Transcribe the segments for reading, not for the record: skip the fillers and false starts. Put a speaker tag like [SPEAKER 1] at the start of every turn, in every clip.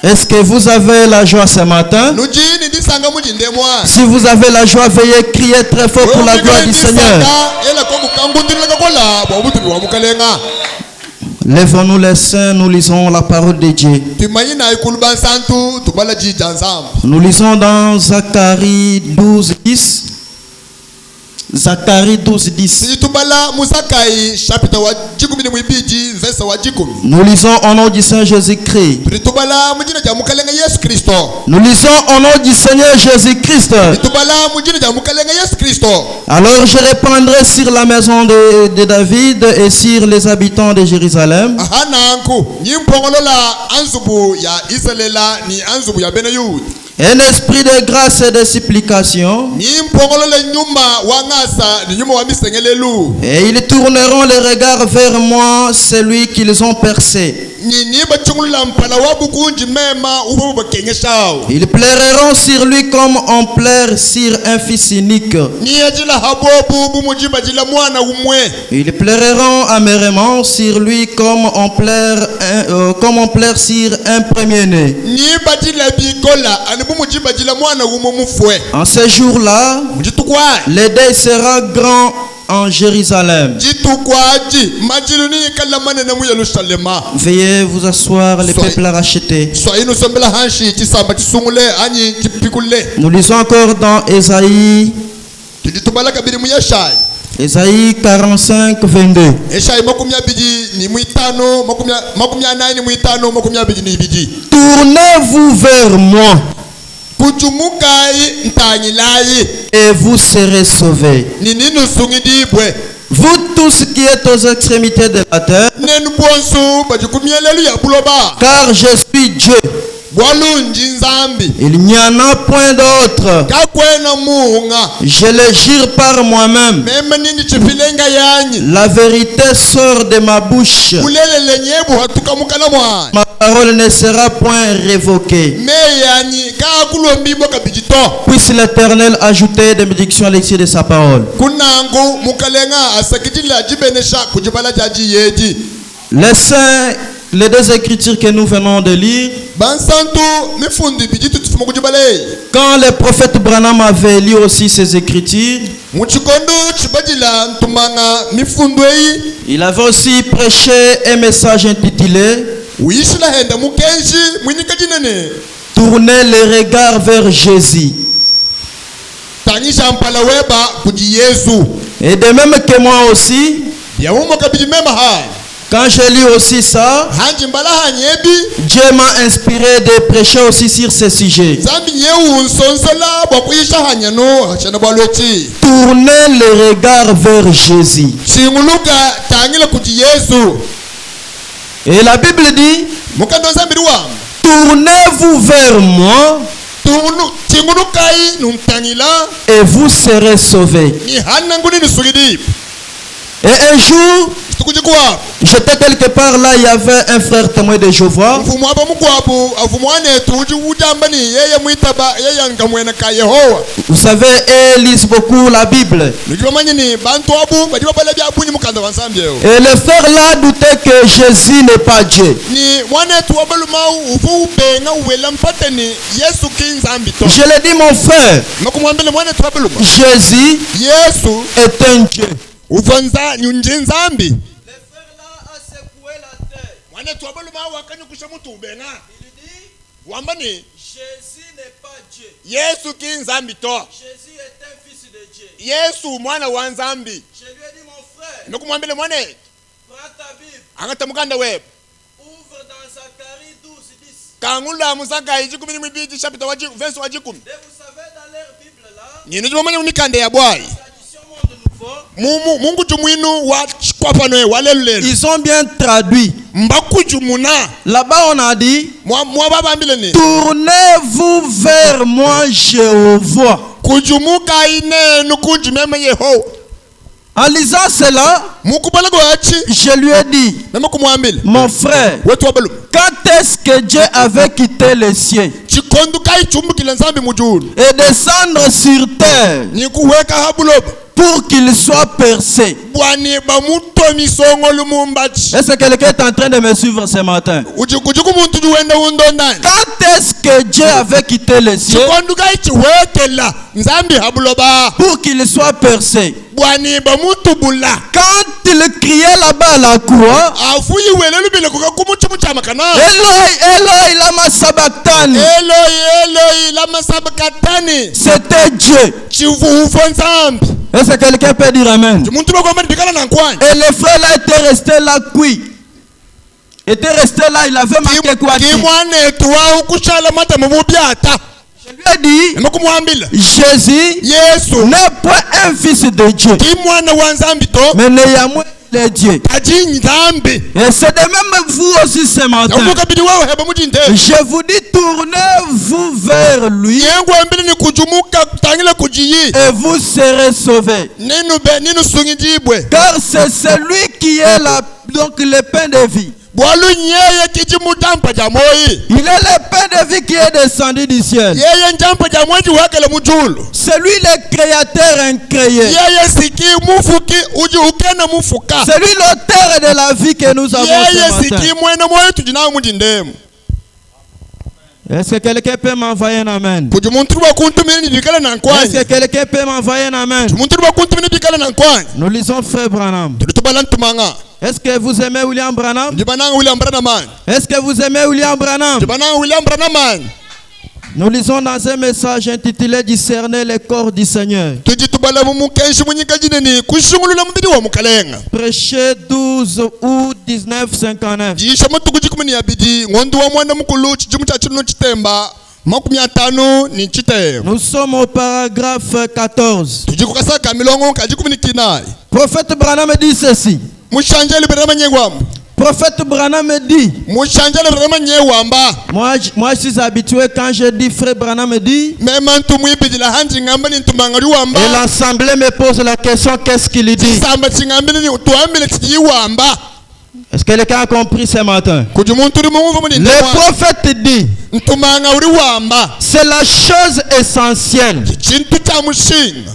[SPEAKER 1] Est-ce que vous avez la joie ce matin? Si vous avez la joie, veuillez crier très fort pour la gloire du Seigneur. Lèvons-nous les saints, nous lisons la parole de Dieu. Nous lisons dans Zacharie 12, 10. Zacharie 12, 10. Nous lisons au nom du Seigneur Jésus-Christ. Nous lisons au nom du Seigneur Jésus-Christ. Alors je répandrai sur la maison de David et sur les habitants de Jérusalem un esprit de grâce et de supplication, et ils tourneront les regards vers moi, celui qu'ils ont percé. Ils pleureront sur lui comme on pleure sur un fils unique. Ils pleureront amèrement sur lui comme on pleure sur un premier-né. En ce jour-là, le deuil sera grand en Jérusalem. Veuillez vous asseoir, les peuples rachetés. Nous lisons encore dans Ésaïe 45, 22. Tournez-vous vers moi et vous serez sauvés. Vous tous qui êtes aux extrémités de la terre, car je suis Dieu. Il n'y en a point d'autre. Je le jure par moi-même. La vérité sort de ma bouche. Ma parole ne sera point révoquée. Puisse l'Éternel ajouter des bénédictions à l'excès de sa parole. Les saints, les deux écritures que nous venons de lire, quand le prophète Branham avait lu aussi ces écritures, il avait aussi prêché un message intitulé Tournez les regards vers Jésus. Et de même que moi aussi, quand j'ai lu aussi ça, Dieu m'a inspiré de prêcher aussi sur ce sujet. Tournez le regard vers Jésus. Et la Bible dit, tournez-vous vers moi et vous serez sauvés. Et un jour, j'étais quelque part là, il y avait un frère témoin de Jéhovah. Vous savez, ils lisent beaucoup la Bible. Et le frère là doutait que Jésus n'est pas Dieu. Je lui ai dit, mon frère, Jésus est un Dieu. Le frère là a secoué la terre. Il dit, Jésus n'est pas Dieu. Jésus est un fils de Dieu. Je lui ai dit, mon frère, prends ta Bible. Ouvre dans Zacharie 12, 10. Et vous savez, dans leur Bible là, ils ont bien traduit. Là-bas on a dit, tournez-vous vers moi, Jéhovah. En lisant cela, je lui ai dit, mon frère, quand est-ce que Dieu avait quitté les cieux et descendre sur terre
[SPEAKER 2] pour qu'il soit percé. Est-ce que quelqu'un est en train de me suivre ce matin? Quand est-ce que Dieu avait quitté les cieux? Pour qu'il soit percé. Quand il criait là-bas à la croix, Eloi, Eloi, lama sabachthani, c'était Dieu. Est-ce que quelqu'un peut dire amen? Et le frère là était resté là, cuit. Était resté là, il avait marqué quoi? Je lui ai dit, Jésus n'est pas un fils de Dieu, mais néanmoins il est Dieu. Et c'est de même vous aussi ce matin. Je vous dis, tournez-vous vers lui et vous serez sauvés. Car c'est celui qui est là, donc le pain de vie. Il est le pain de vie qui est descendu du ciel. C'est lui le créateur incréé. C'est lui l'auteur de la vie que nous avons ce matin. Est-ce que quelqu'un peut m'envoyer un amen? Est-ce que quelqu'un peut m'envoyer un amen? Nous lisons Frère Branham. Est-ce que vous aimez William Branham? Est-ce que vous aimez William Branham? Nous lisons dans un message intitulé Discerner les corps du Seigneur. Prêché 12 août 1959. Nous sommes au paragraphe 14. Prophète Branham dit ceci. Prophète Branham me dit. Moi je suis habitué quand je dis frère Branham me dit. Et l'assemblée me pose la question, qu'est-ce qu'il dit? Est-ce que quelqu'un a compris ce matin? Le prophète dit, c'est la chose essentielle.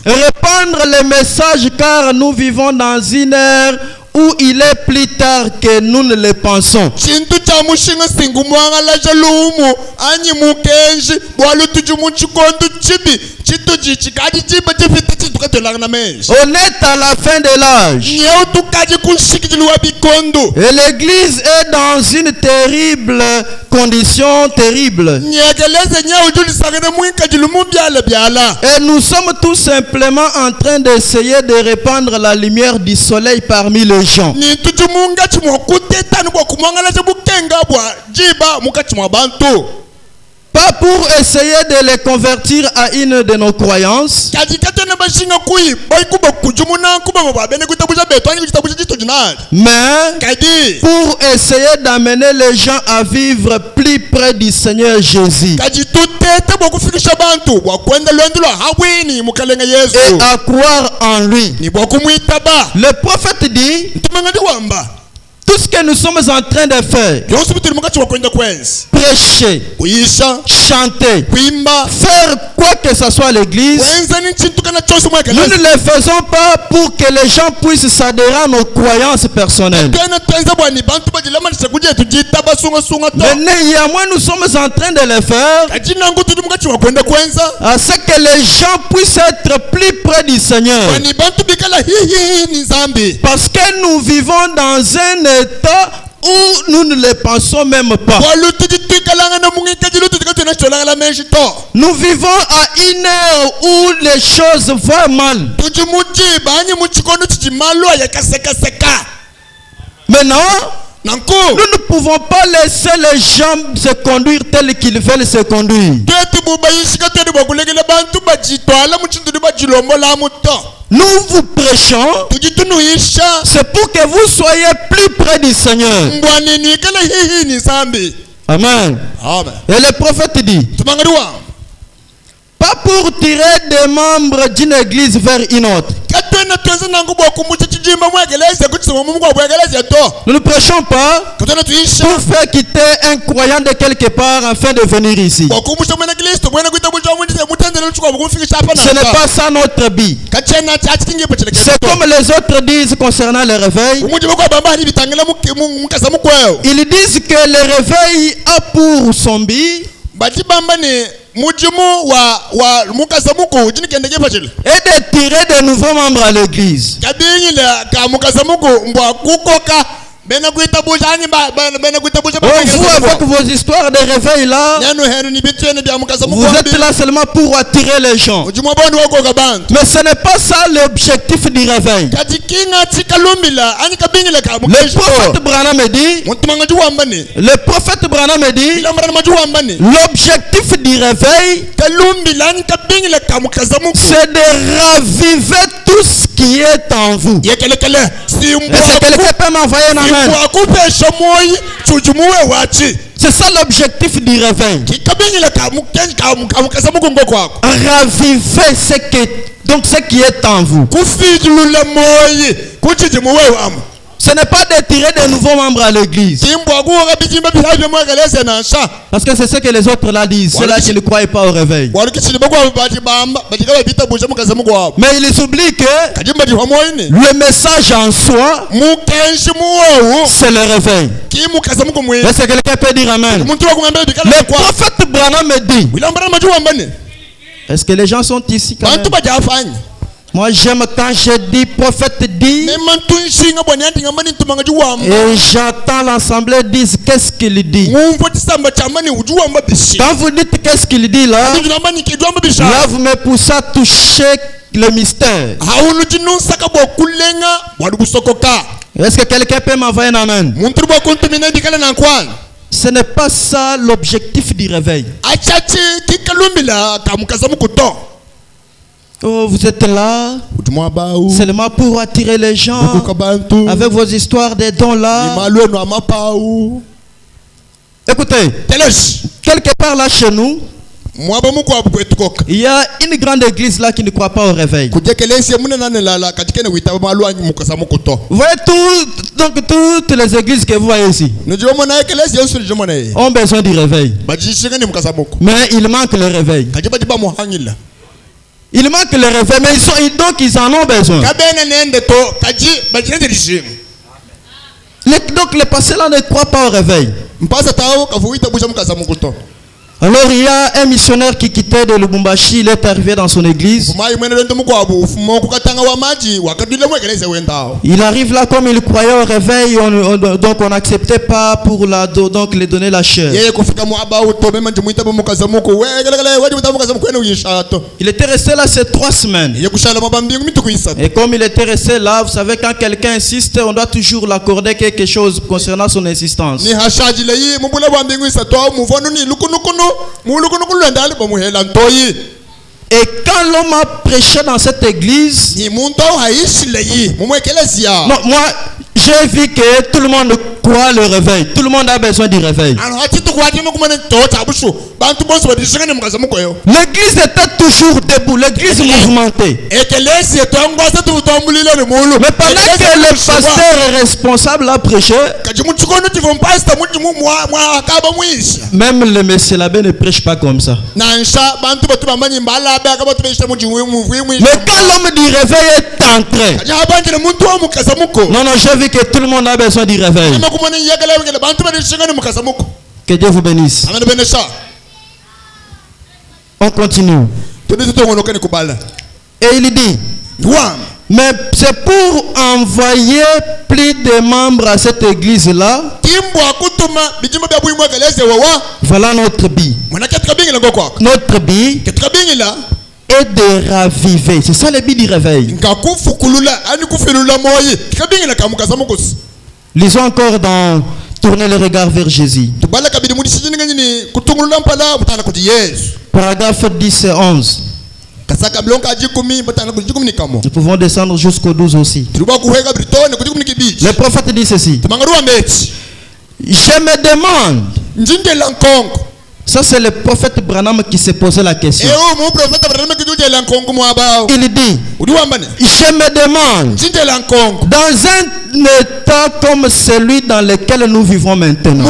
[SPEAKER 2] Répandre les messages car nous vivons dans une ère où il est plus tard que nous ne le pensons. On est à la fin de l'âge. Et l'église est dans une terrible condition terrible. Et nous sommes tout simplement en train d'essayer de répandre la lumière du soleil parmi les gens. Pas pour essayer de les convertir à une de nos croyances, mais pour essayer d'amener les gens à vivre plus près du Seigneur Jésus et à croire en lui. Le prophète dit, tout ce que nous sommes en train de faire, prêcher, chanter, faire quoi que ce soit à l'église, nous ne le faisons pas pour que les gens puissent s'adhérer à nos croyances personnelles. Mais néanmoins, nous sommes en train de le faire à ce que les gens puissent être plus près du Seigneur. Parce que nous vivons dans un état où nous ne le pensons même pas. Nous vivons à une heure où les choses vont mal. Maintenant, nous ne pouvons pas laisser les gens se conduire tels qu'ils veulent se conduire. Nous vous prêchons, c'est pour que vous soyez plus près du Seigneur. Amen. Et le prophète dit, Pas pour tirer des membres d'une église vers une autre. Nous ne prêchons pas pour faire quitter un croyant de quelque part afin de venir ici. Ce n'est pas ça notre but. C'est comme les autres disent concernant le réveil. Ils disent que le réveil a pour son but et de tirer de nouveaux membres à l'église. Vous, avec vos histoires de réveil là, vous êtes là seulement pour attirer les gens. Mais ce n'est pas ça l'objectif du réveil. Le prophète Branham dit, l'objectif du réveil, c'est de raviver tout ce qui est en vous. Est-ce que quelqu'un peut m'envoyer un amen? C'est ça l'objectif du réveil. Raviver ce qui est en vous. Ce n'est pas de tirer de nouveaux membres à l'église. Parce que c'est ce que les autres là disent. Ceux-là qui ne croient pas au réveil. Mais ils oublient que le message en soi, c'est le réveil. Est-ce que quelqu'un peut dire amen? Le prophète Branham me dit. Est-ce que les gens sont ici quand même? Moi j'aime quand je dis prophète dit et j'entends l'assemblée dire qu'est-ce qu'il dit. Quand vous dites qu'est-ce qu'il dit là vous me poussez à toucher le mystère. Est-ce que quelqu'un peut m'envoyer un amen? Ce n'est pas ça l'objectif du réveil. Oh, vous êtes là seulement pour attirer les gens avec vos histoires des dons là. Écoutez, quelque part là chez nous, il y a une grande église là qui ne croit pas au réveil. Vous voyez toutes les églises que vous voyez ici ont besoin du réveil. Mais il manque le réveil. Il manque le réveil, mais ils en ont besoin. Donc les passés là ne croient pas au réveil. Alors il y a un missionnaire qui quittait de Lubumbashi, il est arrivé dans son église. Il arrive là comme il croyait au réveil, donc on n'acceptait pas pour donc les donner la chair. Il était resté là ces 3 semaines. Et comme il était resté là, vous savez quand quelqu'un insiste, on doit toujours l'accorder quelque chose concernant son insistance. Et quand l'homme a prêché dans cette église, non, moi j'ai vu que tout le monde croit le réveil. Tout le monde a besoin du réveil. L'église était toujours debout, l'église mouvementée. Mais pendant que le pasteur responsable a prêché, même le monsieur l'abbé ne prêche pas comme ça. Mais quand l'homme du réveil est entré, non, j'ai vu que tout le monde a besoin du réveil. Que Dieu vous bénisse. On continue. Et il dit, mais c'est pour envoyer plus de membres à cette église-là. Voilà notre but. Notre but est de raviver. C'est ça le but du réveil. Lisons encore dans Tourner le regard vers Jésus. Paragraphe 10 et 11. Nous pouvons descendre jusqu'au 12 aussi. Le prophète dit ceci. Je me demande Ça, c'est le prophète Branham qui s'est posé la question. Il dit, je me demande, dans un état comme celui dans lequel nous vivons maintenant,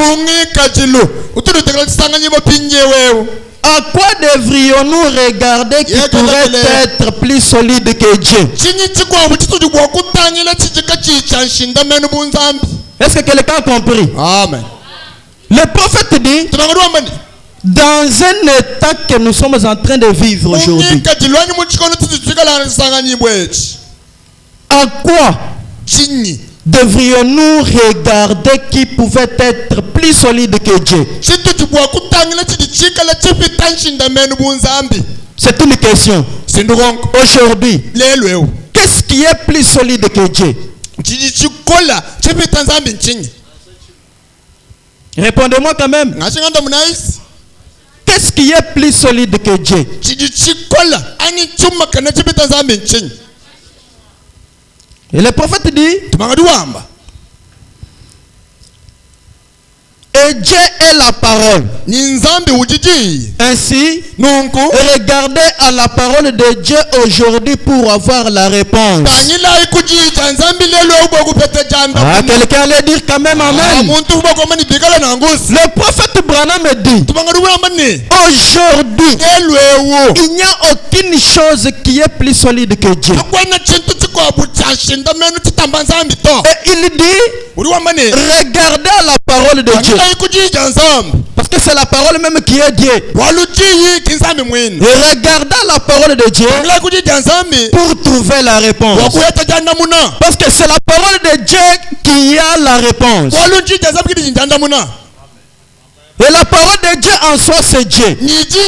[SPEAKER 2] à quoi devrions-nous regarder qui pourrait être plus solide que Dieu? Est-ce que quelqu'un a compris?
[SPEAKER 1] Amen.
[SPEAKER 2] Le prophète dit, dans un état que nous sommes en train de vivre aujourd'hui, à quoi devrions-nous regarder qui pouvait être plus solide que Dieu? C'est une question. Aujourd'hui, qu'est-ce qui est plus solide que Dieu? Répondez-moi quand même. Qu'est-ce qui est plus solide que Dieu? Et le prophète dit, et Dieu est la parole. Ainsi, regardez à la parole de Dieu aujourd'hui pour avoir la réponse. Ah, quelqu'un allait dire quand même amen. Le prophète Branham dit, aujourd'hui, il n'y a aucune chose qui est plus solide que Dieu. Et il dit, regardez à la parole de Dieu. Parce que c'est la parole même qui est Dieu. Et regardez la parole de Dieu pour trouver la réponse. Parce que c'est la parole de Dieu qui a la réponse. Et la parole de Dieu en soi, c'est Dieu. Et Dieu,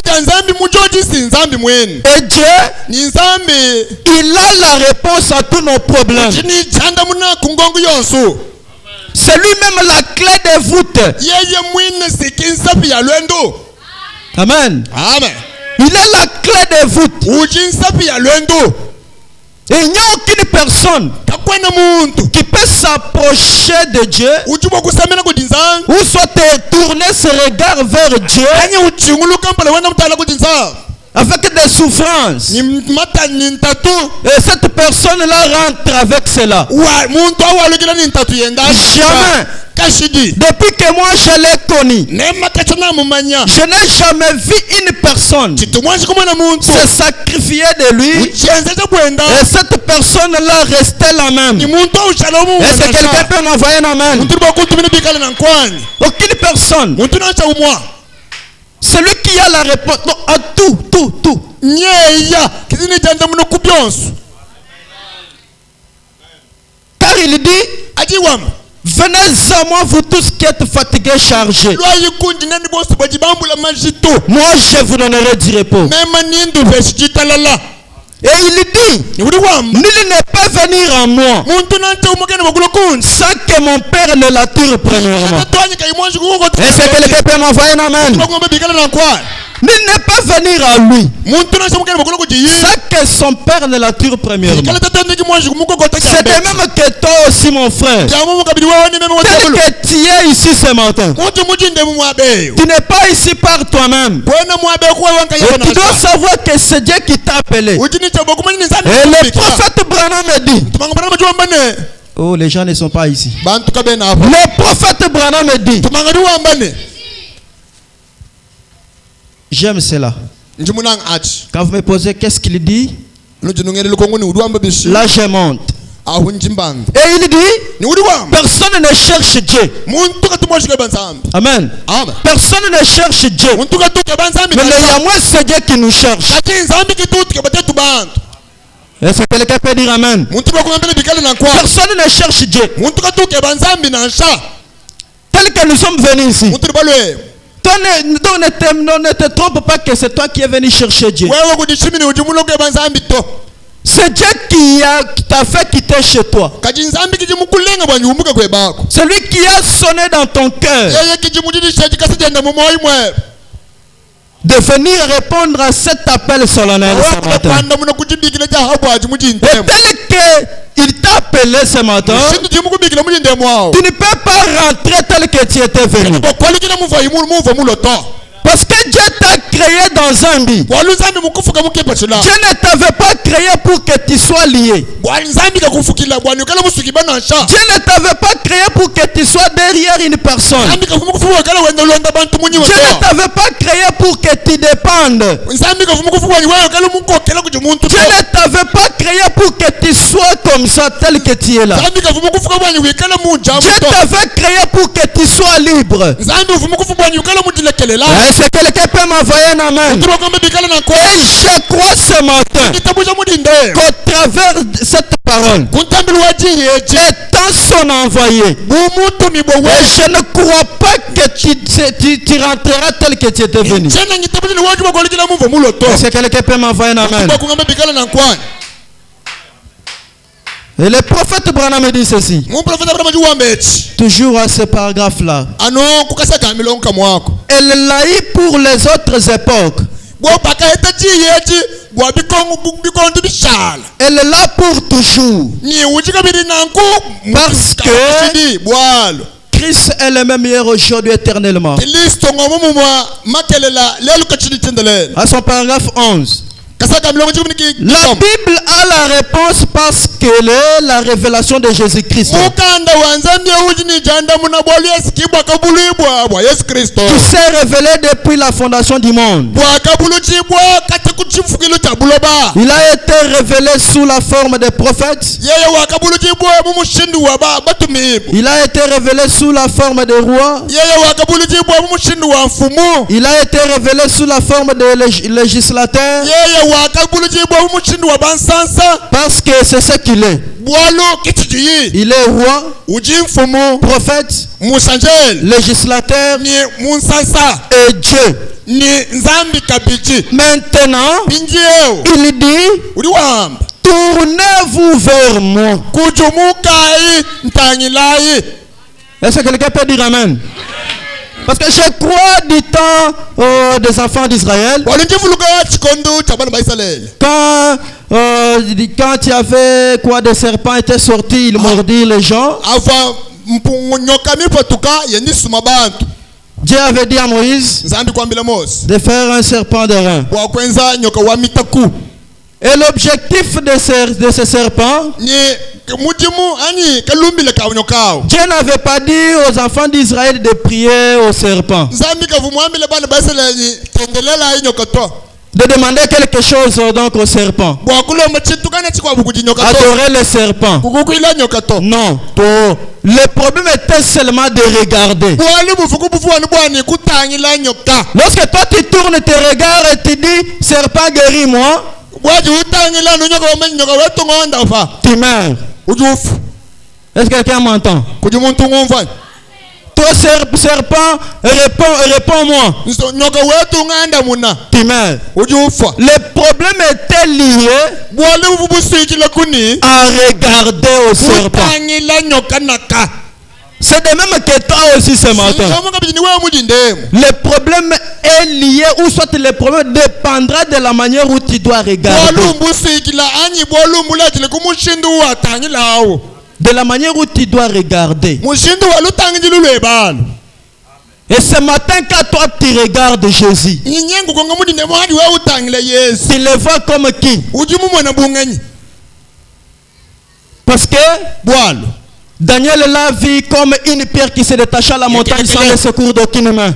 [SPEAKER 2] il a la réponse à tous nos problèmes. C'est lui-même la clé de voûte. Amen.
[SPEAKER 1] Amen.
[SPEAKER 2] Il est la clé de voûte. Et il n'y a aucune personne qui peut s'approcher de Dieu ou soit tourner ses regards vers Dieu avec des souffrances. Et cette personne-là rentre avec cela. Jamais. Depuis que moi je l'ai connu, je n'ai jamais vu une personne se sacrifier de lui et cette personne-là restait la même. Est-ce que quelqu'un peut m'envoyer un amen? Aucune personne. Celui qui a la réponse à tout. Car il dit, venez à moi vous tous qui êtes fatigués, chargés. Moi je vous donnerai du repos. Et il dit, nul ne peut venir à moi sans que mon Père ne l'attire premièrement. Est-ce que quelqu'un peut m'envoyer un amen? Nul ne peut venir à lui sans que son Père ne l'attire premièrement. C'est de même que toi aussi mon frère. Tel que tu es ici ce matin, tu n'es pas ici par toi-même. Et tu dois savoir que c'est Dieu qui t'a appelé. Et le prophète Branham dit, oh, les gens ne sont pas ici. Le prophète Branham dit, j'aime cela. Quand vous me posez qu'est-ce qu'il dit, là je monte. Et il dit, personne ne cherche Dieu. Amen. Personne ne cherche Dieu. Mais néanmoins c'est Dieu qui nous cherche. Est-ce que quelqu'un peut dire amen? Personne ne cherche Dieu. Tel que nous sommes venus ici. Ne te trompe pas que c'est toi qui es venu chercher Dieu. C'est Dieu qui t'a fait quitter chez toi. Celui qui a sonné dans ton cœur de venir répondre à cet appel solennel ce matin. Et tel qu'il t'a appelé ce matin, tu ne peux pas rentrer tel que tu étais venu. Parce que Dieu t'a créé dans un but. Dieu ne t'avait pas créé pour que tu sois lié. Dieu ne t'avait pas créé pour que tu sois derrière une personne. Dieu ne t'avait pas créé pour que tu dépendes. Dieu ne t'avait pas créé pour que tu sois comme ça, tel que tu es là. Dieu t'avait créé pour que tu sois libre. Est-ce que quelqu'un peut m'envoyer un amen? Et je crois ce matin qu'au travers de cette parole, étant son envoyé, et je ne crois pas que tu rentreras tel que tu étais venu. Est-ce que quelqu'un peut m'envoyer un amen? Et le prophète Branham dit ceci. Toujours à ce paragraphe-là. Elle l'a eu pour les autres époques. Elle est là pour toujours. Parce que Christ est le même hier, aujourd'hui, éternellement. À son paragraphe 11. La Bible a la réponse parce qu'elle est la révélation de Jésus-Christ. Qui s'est révélé depuis la fondation du monde. Il a été révélé sous la forme des prophètes. Il a été révélé sous la forme des rois. Il a été révélé sous la forme des législateurs. Parce que c'est ce qu'il est. Il est roi, prophète, législateur et Dieu. Maintenant, il dit: tournez-vous vers moi. Est-ce que quelqu'un peut dire amen? Parce que je crois du temps des enfants d'Israël, quand il y avait quoi, des serpents étaient sortis, ils mordirent les gens. Dieu avait dit à Moïse de faire un serpent de rein. Et l'objectif de ce serpent, Dieu n'avait pas dit aux enfants d'Israël de prier au serpent, de demander quelque chose donc au serpent, adorer le serpent. Non, le problème était seulement de regarder. Lorsque toi tu tournes tes regards et tu dis: serpent, guéris-moi, tu meurs. Est-ce que quelqu'un m'entend? Toi, serpent, réponds-moi. Tu meurs. Le problème était lié à regarder au serpent. C'est de même que toi aussi ce matin. Le problème est lié, ou soit le problème dépendra de la manière où tu dois regarder. De la manière où tu dois regarder. Et ce matin, quand toi tu regardes Jésus, tu le vois comme qui? Parce que Daniel l'a vu comme une pierre qui se détacha à la montagne sans le secours d'aucune main.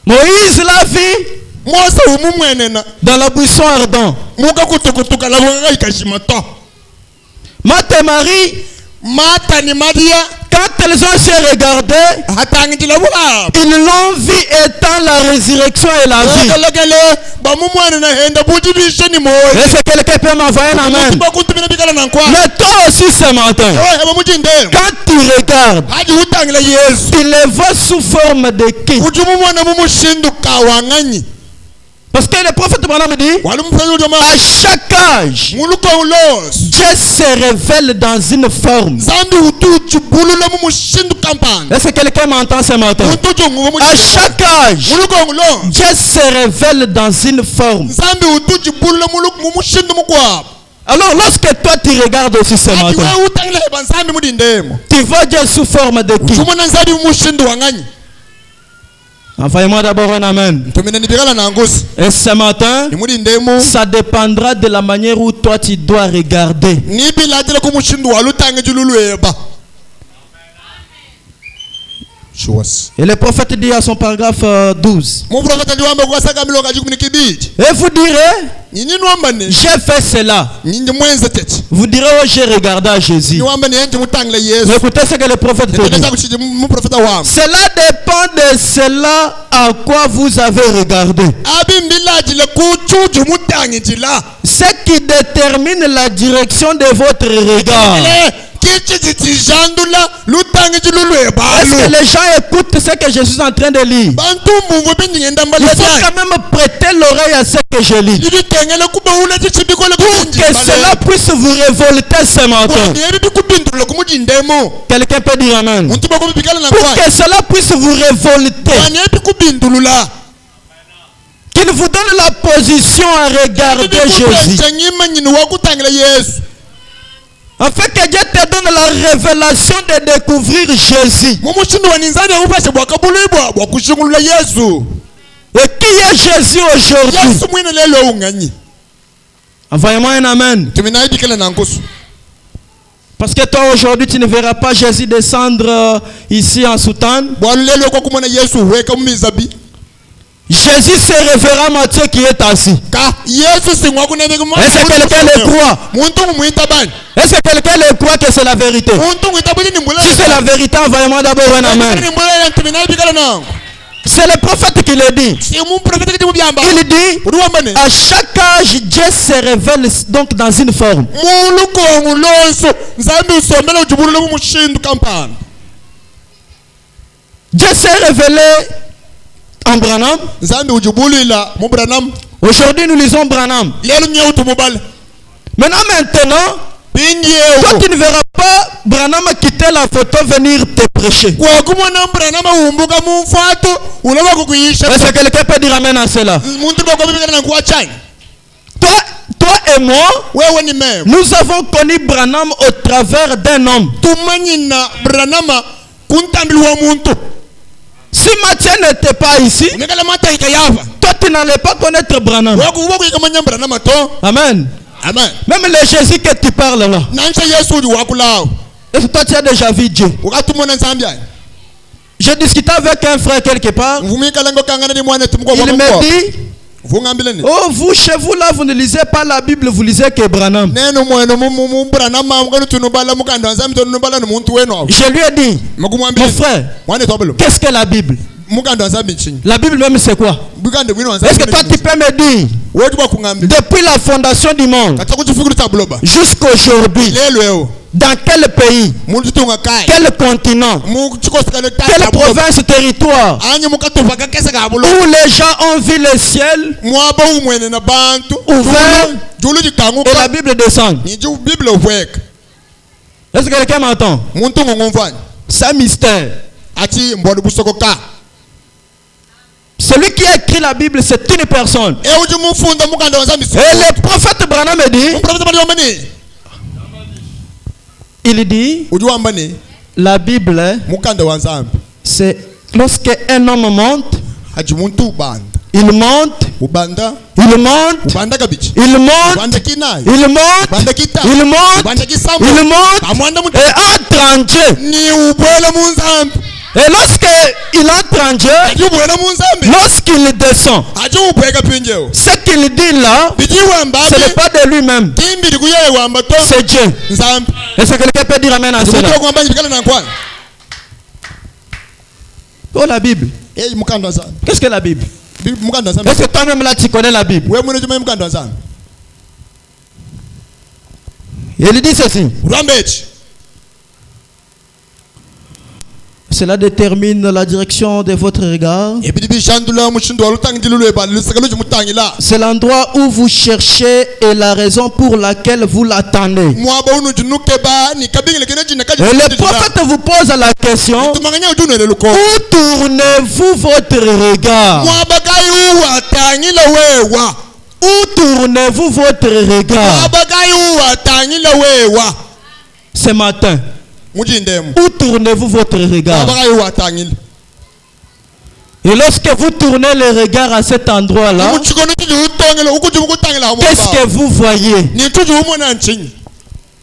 [SPEAKER 2] Moïse l'a vu dans la buisson ardente. Marthe et Marie, quand elles ont se regardé, ils l'ont vu étant la résurrection et la vie. Est-ce que quelqu'un peut m'envoyer un amen? Mais toi aussi ce matin, quand tu regardes, tu le vois sous forme de qui? Parce que le prophète Branham dit, à chaque âge, Dieu se révèle dans une forme. Est-ce que quelqu'un m'entend ce matin? À chaque âge, Dieu se révèle dans une forme. Alors lorsque toi tu regardes aussi ce matin, tu vois Dieu sous forme de qui? Envoyez-moi d'abord un amen. Et ce matin, ça dépendra de la manière où toi tu dois regarder. Et le prophète dit à son paragraphe 12. Et vous direz, j'ai fait cela. Vous direz, oh, j'ai regardé à Jésus. Écoutez ce que le prophète dit. Cela dépend de cela à quoi vous avez regardé. Ce qui détermine la direction de votre regard. Est-ce que les gens écoutent ce que je suis en train de lire? Il faut quand même prêter l'oreille à ce que je lis. Pour que cela puisse vous révolter ce matin. Quelqu'un peut dire amen. Pour que cela puisse vous révolter. Qu'il vous donne la position à regarder Jésus. Afin que Dieu te donne la révélation de découvrir Jésus. Et qui est Jésus aujourd'hui? Envoyez-moi un amen. Parce que toi aujourd'hui tu ne verras pas Jésus descendre ici en soutane. Jésus se révérend Matthieu qui est assis. Est-ce que quelqu'un le croit? Est-ce que quelqu'un le croit que c'est la vérité? Si c'est la vérité, envoyez-moi d'abord un amen. C'est le prophète qui le dit. Il dit, à chaque âge, Dieu se révèle donc dans une forme. Dieu s'est révélé en Branham. Aujourd'hui, nous lisons Branham. Maintenant, toi tu ne verras pas Branham quitter la photo venir te prêcher. Est-ce que quelqu'un peut dire amen à cela? Toi et moi, nous avons connu Branham au travers d'un homme. Si Matthieu n'était pas ici, toi tu n'allais pas connaître Branham. Amen.
[SPEAKER 1] Amen.
[SPEAKER 2] Même le Jésus que tu parles là. Est-ce que toi tu as déjà vu Dieu? J'ai discuté avec un frère quelque part. Il me dit, oh vous chez vous là vous ne lisez pas la Bible, vous lisez que Branham. Je lui ai dit, mon frère, qu'est-ce que la Bible? La Bible même c'est quoi? Est-ce que toi tu peux me dire, depuis la fondation du monde jusqu'à aujourd'hui, dans quel pays, quel continent, quelle province, territoire, où les gens ont vu le ciel ouvert et la Bible descend? Est-ce que quelqu'un m'entend? C'est un mystère. Celui qui a écrit la Bible, c'est une personne. Et le prophète Branham dit, il dit, la Bible, c'est lorsque un homme monte, il monte, il monte, il monte, il monte, il monte, et entre en Dieu. Et lorsqu'il entre en Dieu, lorsqu'il descend, ce qu'il dit là, ce n'est pas de lui-même, c'est Dieu. Est-ce que quelqu'un peut dire amen à cela? Oh la Bible. Qu'est-ce que la Bible? Est-ce que toi-même là tu connais la Bible? Il dit ceci. Cela détermine la direction de votre regard. C'est l'endroit où vous cherchez et la raison pour laquelle vous l'attendez. Et le prophète vous pose la question, où tournez-vous votre regard? Où tournez-vous votre regard ce matin? Où tournez-vous votre regard? Et lorsque vous tournez le regard à cet endroit-là, qu'est-ce que vous voyez?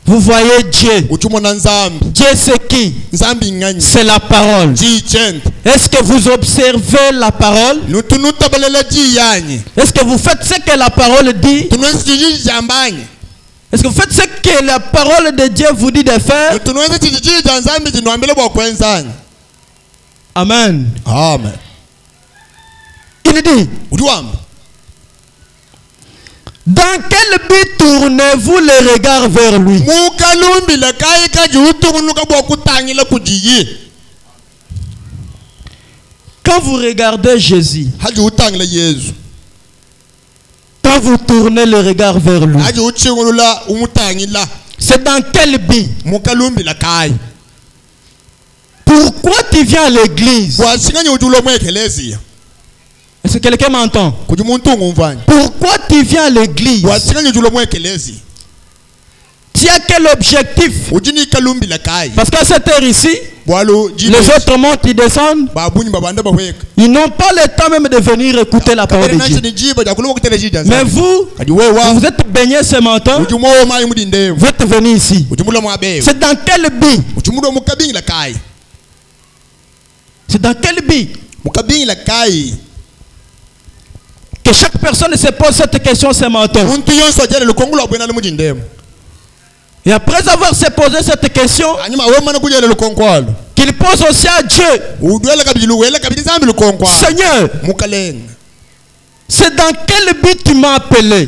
[SPEAKER 2] Vous voyez Dieu. Dieu c'est qui? C'est la parole. Est-ce que vous observez la parole? Est-ce que vous faites ce que la parole dit? Est-ce que vous faites ce que la parole de Dieu vous dit de faire? Amen.
[SPEAKER 1] Amen.
[SPEAKER 2] Il dit, dans quel but tournez-vous le regard vers lui? Quand vous regardez Jésus, quand vous tournez le regard vers lui, c'est dans quel but? Pourquoi tu viens à l'église? Est-ce que quelqu'un m'entend? Pourquoi tu viens à l'église? Tu as quel objectif? Parce qu'à cette heure ici, les autres montent, ils descendent. Ils n'ont pas le temps même de venir écouter la parole de Dieu. Mais vous êtes baignés ce matin. Vous êtes venus ici. C'est dans quel but? C'est dans quel but? Que chaque personne se pose cette question ce matin. Et après avoir se posé cette question, qu'il pose aussi à Dieu. Seigneur, c'est dans quel but tu m'as appelé?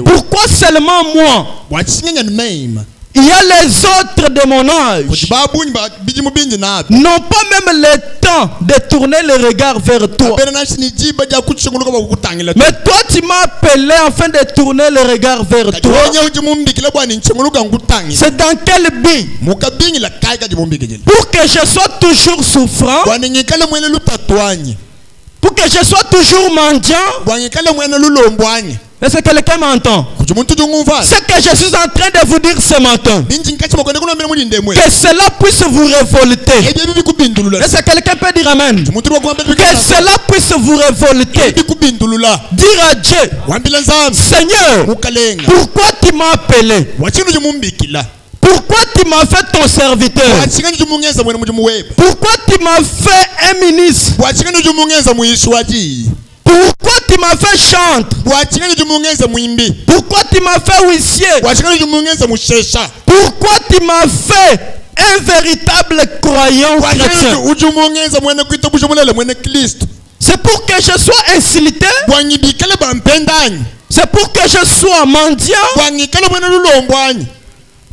[SPEAKER 2] Pourquoi seulement moi? Il y a les autres de mon âge n'ont pas même le temps de tourner le regard vers toi. Mais toi tu m'as appelé afin de tourner le regard vers toi. C'est dans quel but? Pour que je sois toujours souffrant, pour que je sois toujours mendiant. Est-ce que quelqu'un m'entend? Ce que je suis en train de vous dire ce matin, que cela puisse vous révolter. Est-ce que quelqu'un peut dire amen? Que cela puisse vous révolter. Dire à Dieu, Seigneur, pourquoi tu m'as appelé? Pourquoi tu m'as fait ton serviteur? Pourquoi tu m'as fait un ministre? Pourquoi tu m'as fait chantre? Pourquoi tu m'as fait huissier? Pourquoi tu m'as fait un véritable croyant chrétien? C'est pour que je sois insulté? C'est pour que je sois mendiant?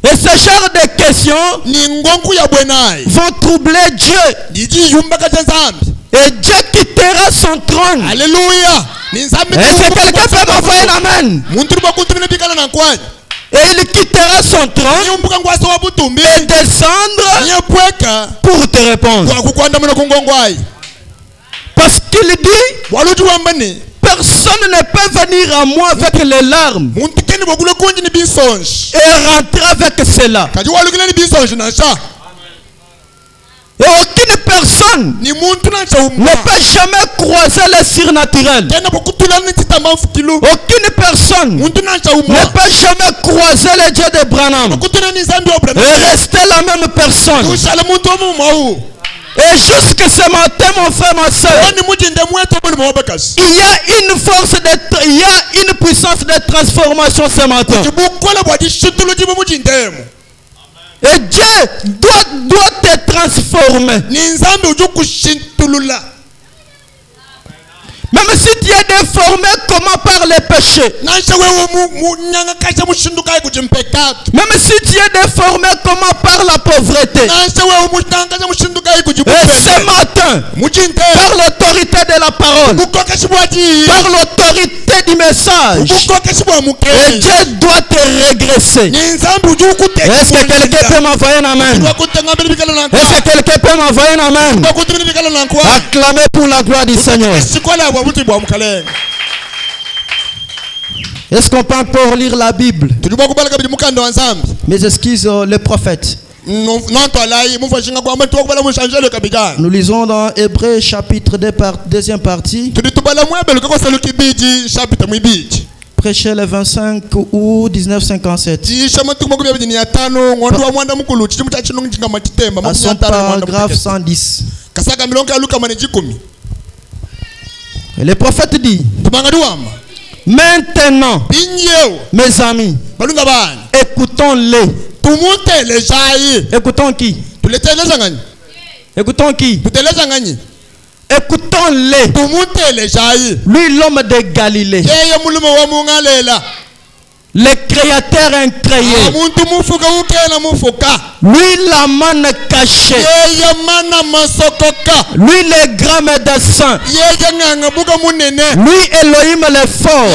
[SPEAKER 2] Et ce genre de questions vont troubler Dieu. Et Dieu quittera son trône.
[SPEAKER 1] Alléluia.
[SPEAKER 2] Est-ce que quelqu'un peut m'envoyer un amen? Et il quittera son trône et descendre pour te répondre. Parce qu'il dit, personne ne peut venir à moi avec les larmes et rentrer avec cela. Et aucune personne ne peut jamais croiser le surnaturel. Aucune personne ne peut jamais croiser le Dieu de Branham et rester la même personne. Et jusqu'à ce matin, mon frère, ma soeur, il y a une force il y a une puissance de transformation ce matin. Et Dieu doit te transformer. Même si tu es déformé, comment par le péché? Même si tu es déformé, comment par la pauvreté? Et ce matin, par l'autorité de la parole, par l'autorité du message, et Dieu doit te régresser. Est-ce que quelqu'un peut m'envoyer un amen? Est-ce que quelqu'un peut m'envoyer un amen? Acclamez pour la gloire du Seigneur. Est-ce qu'on peut encore lire la Bible? Mes excuses, les prophètes. Nous lisons dans Hébreux chapitre 2, deuxième partie. Prêcher le 25 août 1957. À son paragraphe 110. Et le prophète dit: maintenant, mes amis, écoutons-les. Écoutons qui? Écoutons qui? Écoutons-les. Lui, l'homme de Galilée, le créateur incréé, lui, la manne cachée, lui, le grand médecin, lui, Elohim le fort,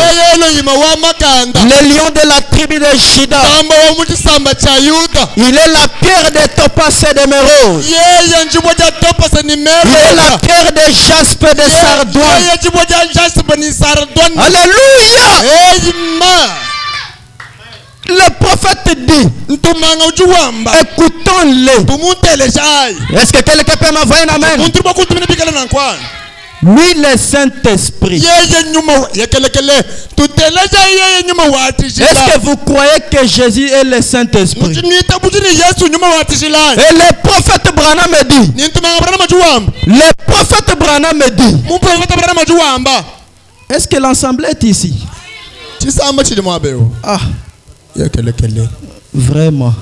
[SPEAKER 2] le lion de la tribu de Juda. Il est la pierre de topaz et d'émeraude. Il est la pierre de jaspe et de sardoine. Alléluia. Le prophète dit: écoutons-les. Est-ce que quelqu'un peut m'envoyer un amen? Lui, le Saint-Esprit. Est-ce que vous croyez que Jésus est le Saint-Esprit? Et le prophète Branham me dit. Le prophète Branham me dit. Est-ce que l'ensemble est ici? Ah. Vraiment.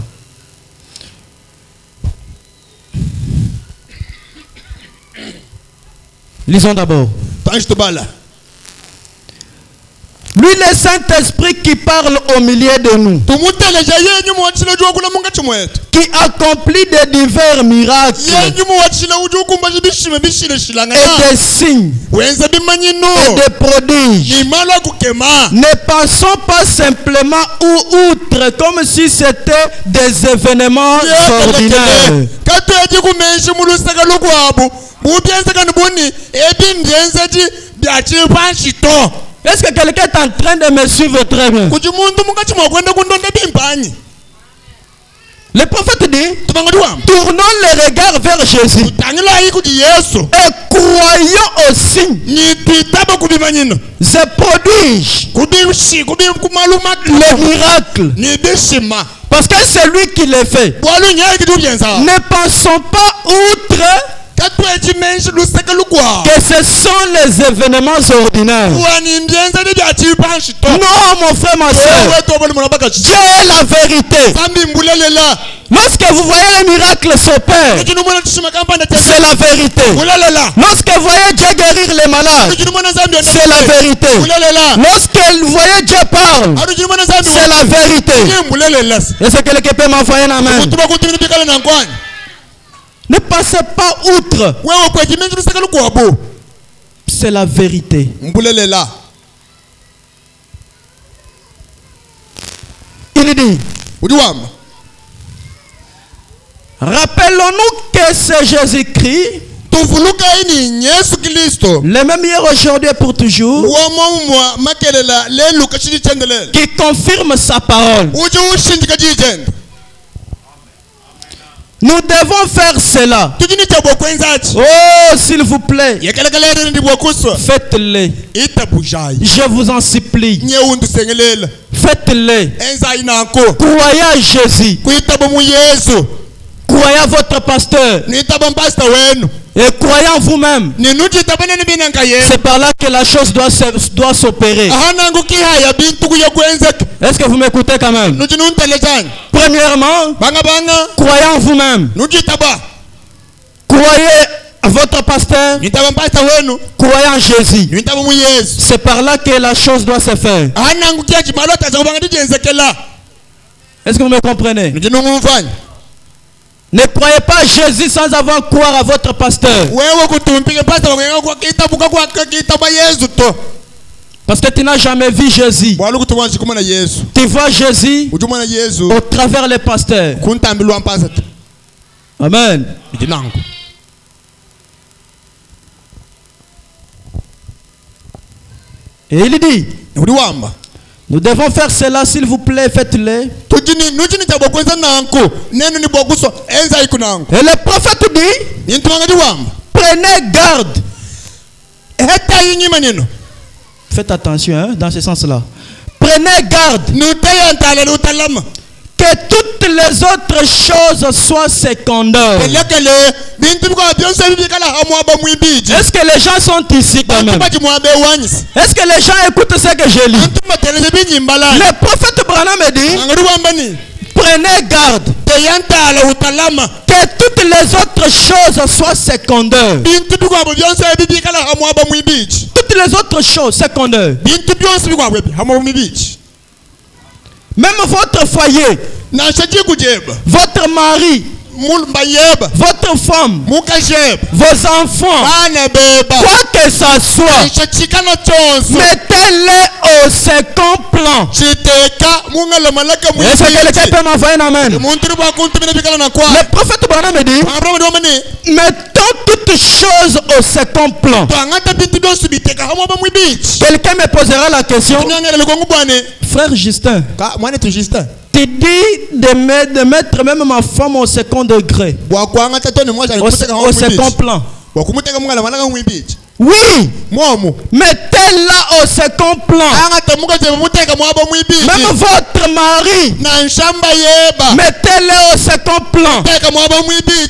[SPEAKER 2] Lisons d'abord. Lui, le Saint-Esprit qui parle au milieu de nous, qui accomplit des divers miracles et des signes et des prodiges. Ne pensons pas simplement ou outre comme si c'était des événements ordinaires. Est-ce que quelqu'un est en train de me suivre très bien? Le prophète dit: tournons les regards vers Jésus et croyons aux signes, ces prodiges, les miracles, parce que c'est lui qui les fait. Ne pensons pas outre que ce sont les événements ordinaires. Non, mon frère, ma soeur, Dieu est la vérité. Lorsque vous voyez un miracle s'opérer, c'est la vérité. Lorsque vous voyez Dieu guérir les malades, c'est la vérité. Lorsque vous voyez Dieu parle, c'est la vérité. Est-ce que quelqu'un peut m'envoyer un amen? Ne passez pas outre. C'est la vérité. Il dit: rappelons-nous que c'est Jésus-Christ, le même hier, aujourd'hui et pour toujours, qui confirme sa parole. Nous devons faire cela. Oh, s'il vous plaît, faites-le. Je vous en supplie. Faites-le. Croyez à Jésus. Croyez à votre pasteur. Et croyez en vous-même. C'est par là que la chose doit s'opérer. Est-ce que vous m'écoutez quand même? Premièrement, croyez en vous-même. Croyez à votre pasteur. Croyez en Jésus. C'est par là que la chose doit se faire. Est-ce que vous me comprenez? Ne croyez pas à Jésus sans avoir croire à votre pasteur. Parce que tu n'as jamais vu Jésus. Tu vois Jésus au travers les pasteurs. Amen. Et il dit: Nous devons faire cela, s'il vous plaît, faites-le. Et le prophète dit, prenez garde. Faites attention, hein, dans ce sens-là. Prenez garde que toutes les autres choses soient secondaires. Est-ce que les gens sont ici quand même? Est-ce que les gens écoutent ce que je lis? Le prophète Branham dit, prenez garde que toutes les autres choses soient secondaires. Toutes les autres choses secondaires. Même votre foyer, votre mari, votre femme, vos enfants, quoi que ça soit, mettez-les au second plan. Est-ce que quelqu'un peut m'envoyer un amen? Le prophète Branham dit, mettons toutes choses au second plan. Quelqu'un me posera la question, frère Justin, tu dis de mettre même ma femme au second degré, au second plan. Oui, mettez-la au second plan. Même votre mari, mettez-le au second plan.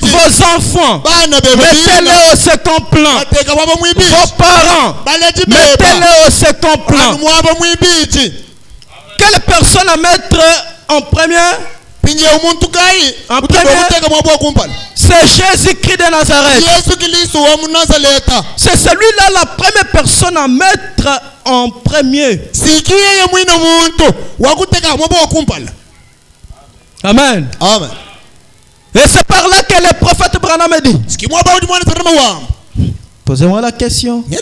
[SPEAKER 2] Vos enfants, mettez-le au second plan. Vos parents, mettez-le au second plan. Quelle personne à mettre en premier? C'est Jésus-Christ de Nazareth. C'est celui-là la première personne à mettre en premier. Amen.
[SPEAKER 1] Amen.
[SPEAKER 2] Et c'est par là que le prophète Branham dit. Posez-moi la question. Il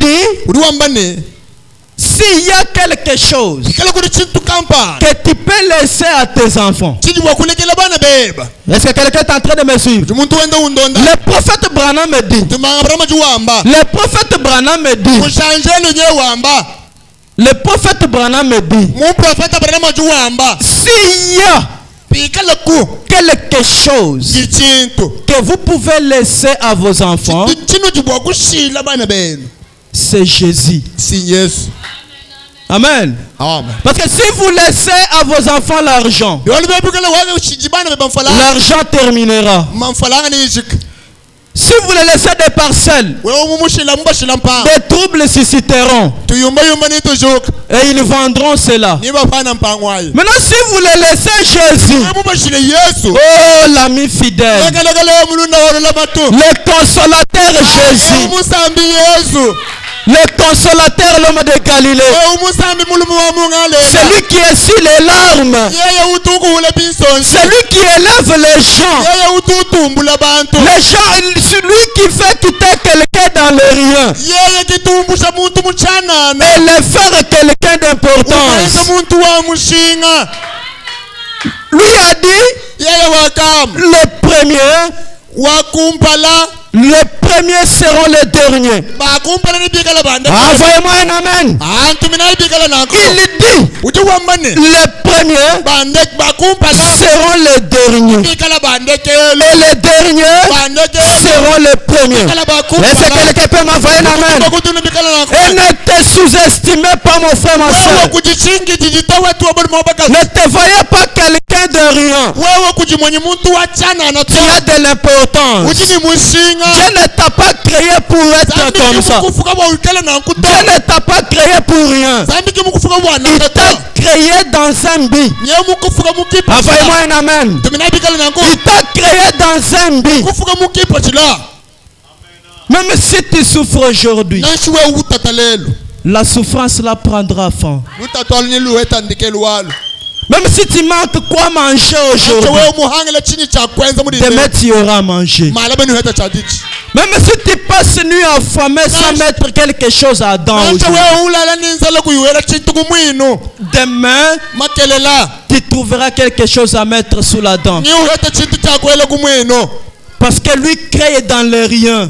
[SPEAKER 2] dit, s'il y a quelque chose que tu peux laisser à tes enfants, est-ce que quelqu'un est en train de me suivre? Le prophète Branham dit, le prophète Branham dit, le prophète Branham dit, s'il y a quelque chose que vous pouvez laisser à vos enfants, c'est Jésus. Amen.
[SPEAKER 1] Amen.
[SPEAKER 2] Parce que si vous laissez à vos enfants l'argent, l'argent terminera. Si vous les laissez des parcelles, des troubles susciteront. Et ils vendront cela. Maintenant, si vous les laissez Jésus, oh l'ami fidèle, le consolateur Jésus, le consolateur, l'homme de Galilée, celui qui essuie les larmes, celui qui élève les gens, celui qui fait quitter quelqu'un dans le rien et le faire quelqu'un d'importance. Lui a dit, les premiers, les premiers seront les derniers. Envoyez-moi un amen. Il dit, les premiers seront les derniers. Et les derniers seront les premiers. Est-ce que quelqu'un peut m'envoyer un amen? Et ne te sous-estimez pas, mon frère, ma soeur. Ne te voyez pas quelqu'un de rien. Tu as de l'importance. Dieu ne t'a pas créé pour être comme ça. Dieu ne t'a pas créé pour rien. Il t'a créé dans un but. Envoyez-moi un amen. Il t'a créé dans un but. Même si tu souffres aujourd'hui, la souffrance la prendra fin. Même si tu manques quoi manger aujourd'hui, demain tu auras à manger. Même si tu passes nuit affamé sans mettre quelque chose à dents demain tu trouveras quelque chose à mettre sous la dent. Parce que lui crée dans le rien.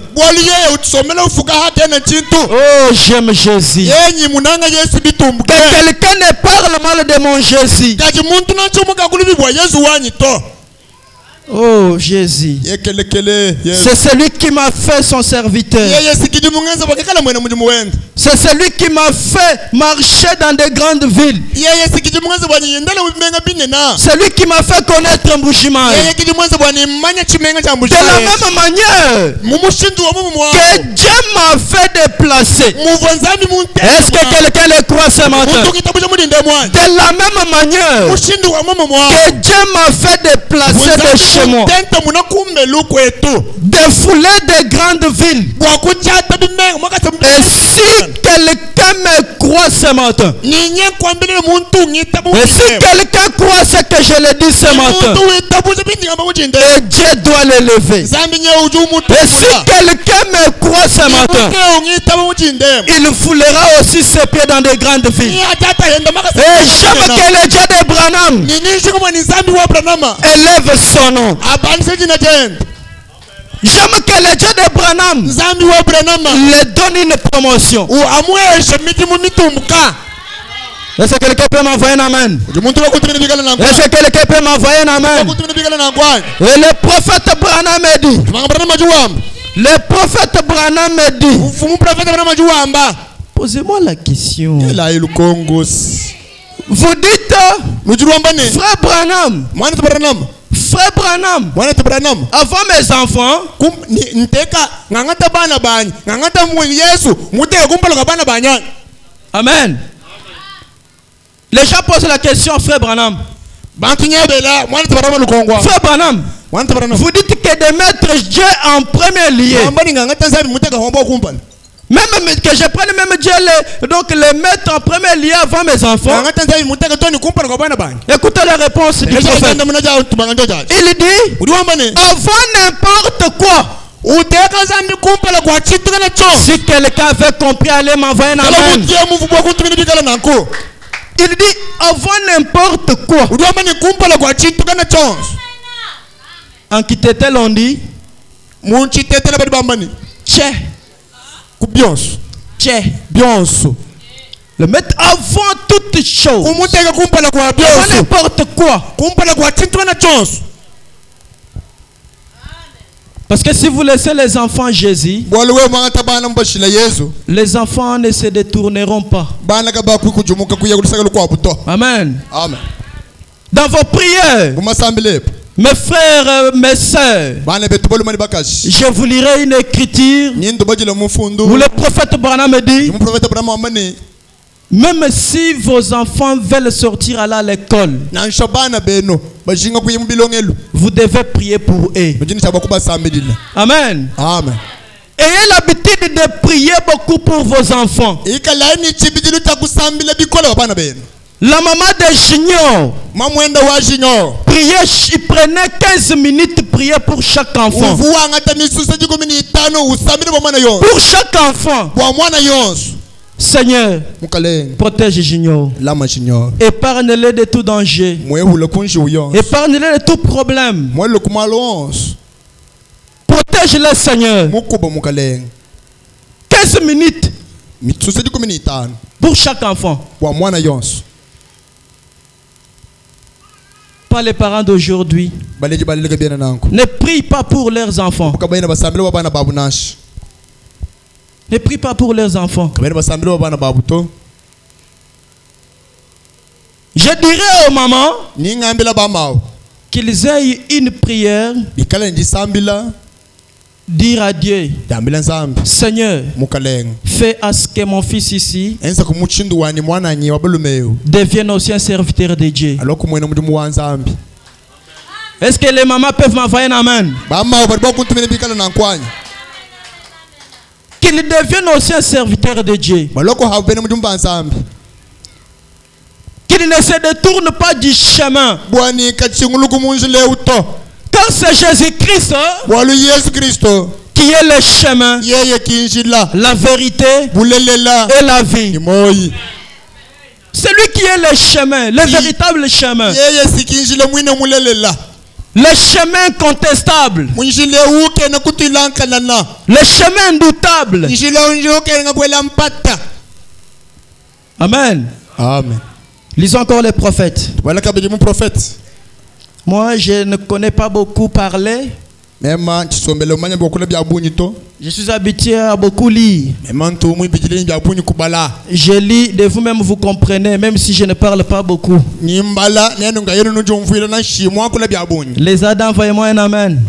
[SPEAKER 2] Oh, j'aime Jésus. Que quelqu'un ne parle mal de mon Jésus. Oh Jésus, c'est celui qui m'a fait son serviteur. C'est celui qui m'a fait marcher dans de grandes villes. Celui qui m'a fait connaître Mbujimayi. De la même manière que Dieu m'a fait déplacer. Est-ce que quelqu'un le croit ce matin? De la même manière que Dieu m'a fait déplacer de chez moi, défouler de grandes villes. Et si quelqu'un me croit ce matin, et si quelqu'un croit ce que je le dis ce matin, et Dieu doit l'élever. Et si quelqu'un me croit ce matin, il foulera aussi ses pieds dans de grandes villes. Et j'aime que le Dieu d'Abraham élève son nom. J'aime que le Dieu d'Abraham lui donne une promotion. Est-ce que quelqu'un peut m'envoyer un amen? Est-ce que quelqu'un peut m'envoyer un amen? Et le prophète Branham me dit. Le prophète Branham me dit. Posez-moi la question. Vous dites, frère Branham. Frère Branham, avant mes enfants, amen. Les gens posent la question, frère Branham. Frère Branham, vous dites que de mettre Dieu en premier lieu. Même que je prenne même Dieu, donc le mettre en premier lieu avant mes enfants. Écoutez la réponse du prophète. Il dit, avant n'importe quoi. Si quelqu'un avait compris, allez m'envoyer un amen. Il dit, avant n'importe quoi. En qui t'était l'on dit, tchè. Le mettre avant toute chose. Avant n'importe quoi. Parce que si vous laissez les enfants Jésus, les enfants ne se détourneront pas. Amen. Dans vos prières, mes frères, mes sœurs, je vous lirai une écriture où le prophète Branham me dit, même si vos enfants veulent sortir à l'école, vous devez prier pour eux. Amen. Ayez l'habitude de prier beaucoup pour vos enfants. La maman de Junior, prenait 15 minutes prier pour chaque enfant. Pour chaque enfant. Seigneur, protège Junior. Épargne-le de tout danger. Épargne-le de tout problème. Protège-le, Seigneur. 15 minutes pour chaque enfant. Pas les parents d'aujourd'hui. Ne prient pas pour leurs enfants. Ne prient pas pour leurs enfants. Je dirais aux mamans qu'ils aient une prière. Dire à Dieu, Seigneur, fais à ce que mon fils ici devienne aussi un serviteur de Dieu. Est-ce que les mamans peuvent m'envoyer un amen? Qu'il devienne aussi un serviteur de Dieu. Qu'il ne se détourne pas du chemin. Car c'est Jésus-Christ qui est le chemin, la vérité et la vie. C'est lui qui est le chemin, le véritable chemin. Le chemin contestable. Le chemin doutable. Amen.
[SPEAKER 1] Amen.
[SPEAKER 2] Lisons encore les prophètes. Moi, je ne connais pas beaucoup parler. Je suis habitué à beaucoup lire. Je lis de vous-même, vous comprenez, même si je ne parle pas beaucoup. Les Adam, envoyez-moi un amen.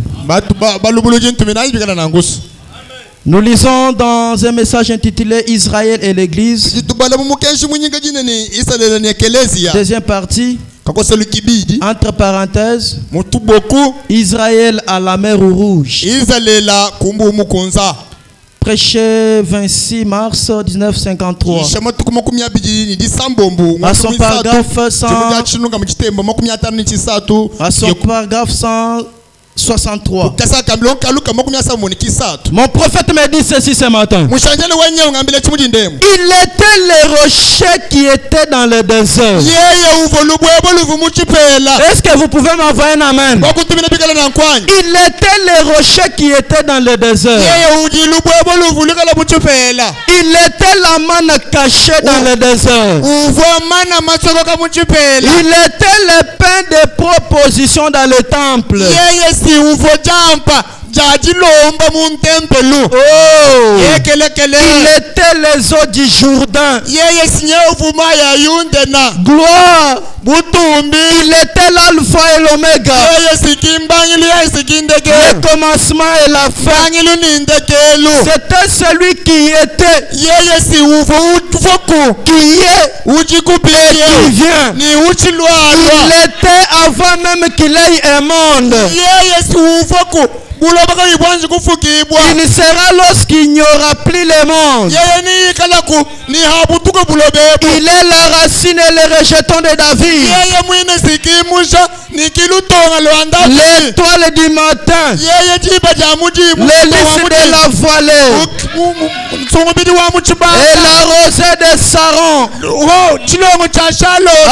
[SPEAKER 2] Nous lisons dans un message intitulé Israël et l'Église. Deuxième partie. Entre parenthèses, Israël à la mer Rouge. Prêché 26 mars 1953. À son paragraphe 163. Mon prophète me dit ceci ce matin. Il était le rocher qui était dans le désert. Est-ce que vous pouvez m'envoyer un amen? Il était le rocher qui était dans le désert. Il était la manne cachée dans le désert. Il était le pain de proposition dans le temple.
[SPEAKER 1] Il
[SPEAKER 2] était les eaux du Jourdain. Gloire. Il était l'alpha et l'oméga. Le commencement et la fin. C'était celui qui était, qui est et qui vient. Il était avant même qu'il ait un monde. Il sera lorsqu'il n'y aura plus le monde. Il est la racine et le rejeton de David. L'étoile du matin. L'hélice de la vallée. Et la rosée de Saron.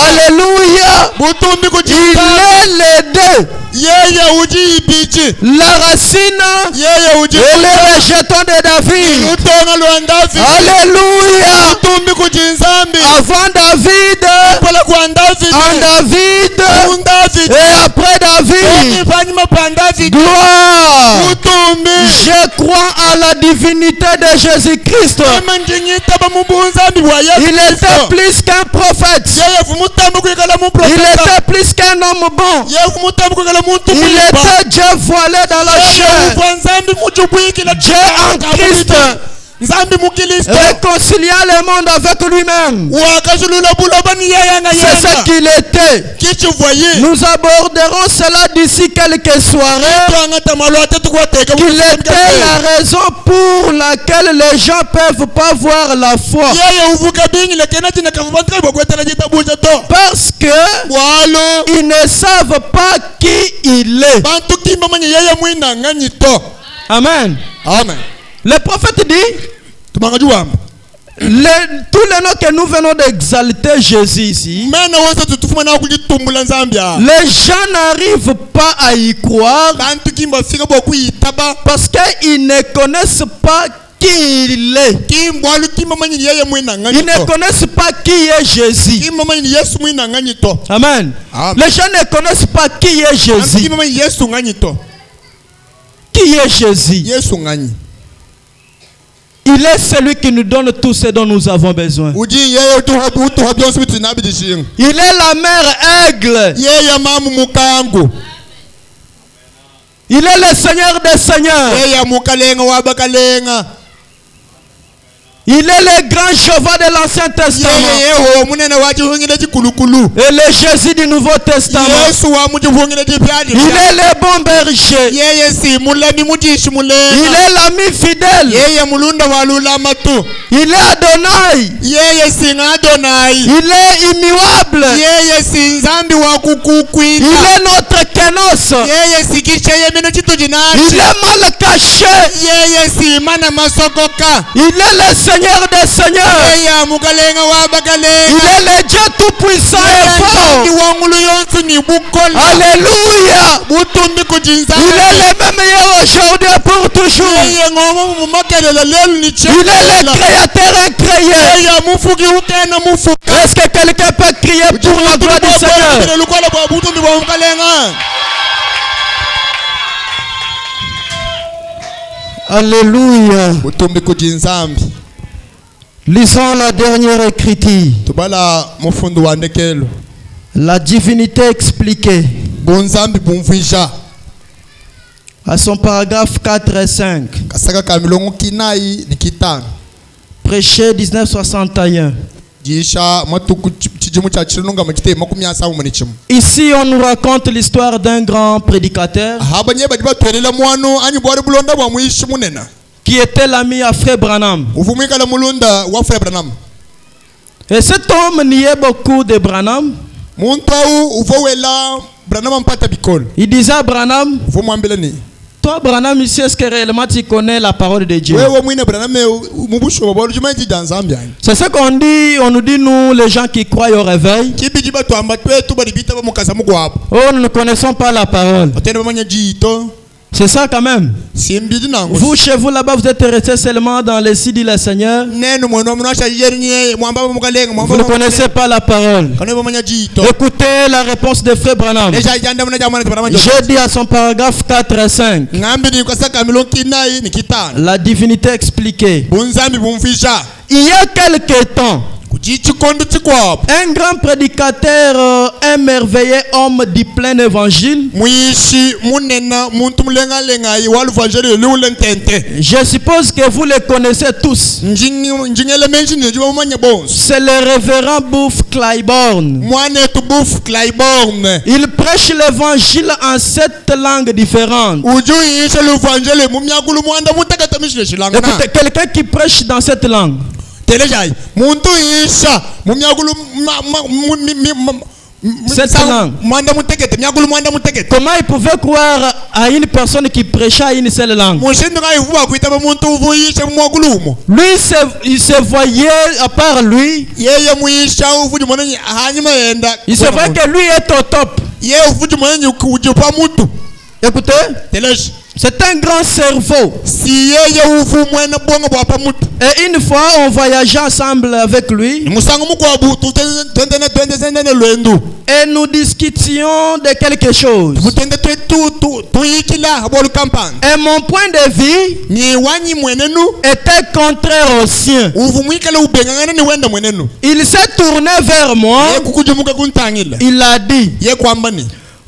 [SPEAKER 2] Alléluia. Il est les deux. La racine et le rejeton de David. Alléluia. Avant David, en David et après David. Gloire. Je crois à la divinité de Jésus-Christ. Il était plus qu'un prophète. Il était plus qu'un homme bon. Il était Dieu voilé dans la chair. Dieu en Christ. Réconciliant le monde avec lui-même. C'est ce qu'il était. Nous aborderons cela d'ici quelques soirées. Qu'il était la raison pour laquelle les gens ne peuvent pas voir la foi. Parce que ils ne savent pas qui il est. Amen.
[SPEAKER 1] Amen.
[SPEAKER 2] Le prophète dit, tous les noms que nous venons d'exalter Jésus ici, les gens n'arrivent pas à y croire parce qu'ils ne connaissent pas qui il est. Ils ne connaissent pas qui est Jésus. Amen. Les gens ne connaissent pas qui est Jésus. Qui est Jésus? Il est celui qui nous donne tout ce dont nous avons besoin. Il est la mère aigle. Il est le Seigneur des Seigneurs. Il est le grand cheval de l'Ancien Testament. Et le Jésus du Nouveau Testament. Il est le bon berger. Il est l'ami fidèle. Il est Adonai. Il est immuable. Il est notre Kenos. 6. Il est mal caché. Il est le Seigneur des Seigneurs. Il est le Dieu tout-puissant et fort. Alléluia. Il est le même hier, aujourd'hui et pour toujours. Il est le créateur incréé. Est-ce que quelqu'un peut crier pour la gloire du Seigneur? Alléluia. Lisons la dernière écriture. La divinité expliquée. À son paragraphe 4 et 5. Prêché 1961. Ici, on nous raconte l'histoire d'un grand prédicateur qui était l'ami à Frère Branham. Et cet homme niait beaucoup de Branham. Il disait à Branham, toi Branham, ici, est-ce que réellement tu connais la parole de Dieu? C'est ce qu'on dit, on nous dit nous, les gens qui croient au réveil. Oh, nous ne connaissons pas la parole. C'est ça quand même. Vous, chez vous là-bas, vous êtes restés seulement dans les sites du Seigneur. Vous ne connaissez pas la parole. Écoutez la réponse de Frère Branham. J'ai dit à son paragraphe 4 et 5. La divinité expliquée. Il y a quelque temps, un grand prédicateur, un merveilleux homme du plein évangile. Je suppose que vous le connaissez tous. C'est le révérend Bouf Claiborne. Il prêche l'évangile en 7 langues différentes. Écoutez, quelqu'un qui prêche dans cette langue. Cette langue. Comment il pouvait croire à une personne qui prêchait à une seule langue? Lui, il se voyait à part lui. Il se voyait que lui est au top. Écoutez, c'est un grand cerveau. Et une fois, on voyageait ensemble avec lui. Et nous discutions de quelque chose. Et mon point de vue était contraire au sien. Il s'est tourné vers moi. Il a dit: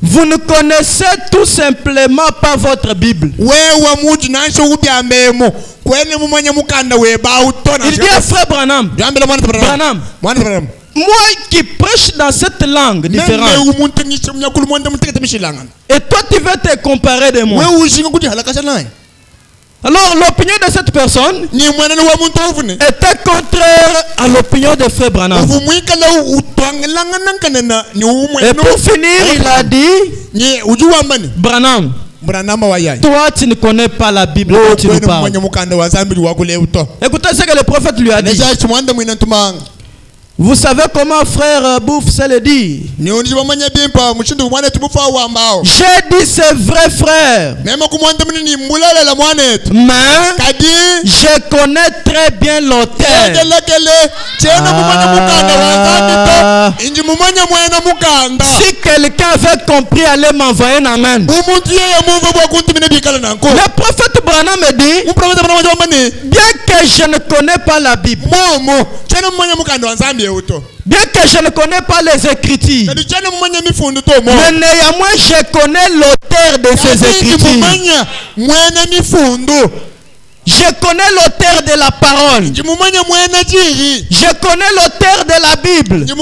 [SPEAKER 2] vous ne connaissez tout simplement pas votre Bible. Il dit à Frère Branham, moi qui prêche dans cette langue différente, et toi tu veux te comparer de moi. Alors l'opinion de cette personne était contraire à l'opinion de Frère Branham. Et pour finir, il a dit: Branham, toi tu ne connais pas la Bible que tu nous parles. Écoutez ce que le prophète lui a dit. Vous savez comment Frère Bouf sait le dire? J'ai dit c'est vrai frère. Mais je connais très bien l'auteur. Si quelqu'un avait compris, allez m'envoyer un amen. Le prophète Branham me dit: bien que je ne connais pas la Bible, bien que je ne connais pas les Écritures, mais néanmoins je connais l'auteur de ces Écritures. Je connais l'auteur de la parole. Je connais l'auteur de la Bible. Je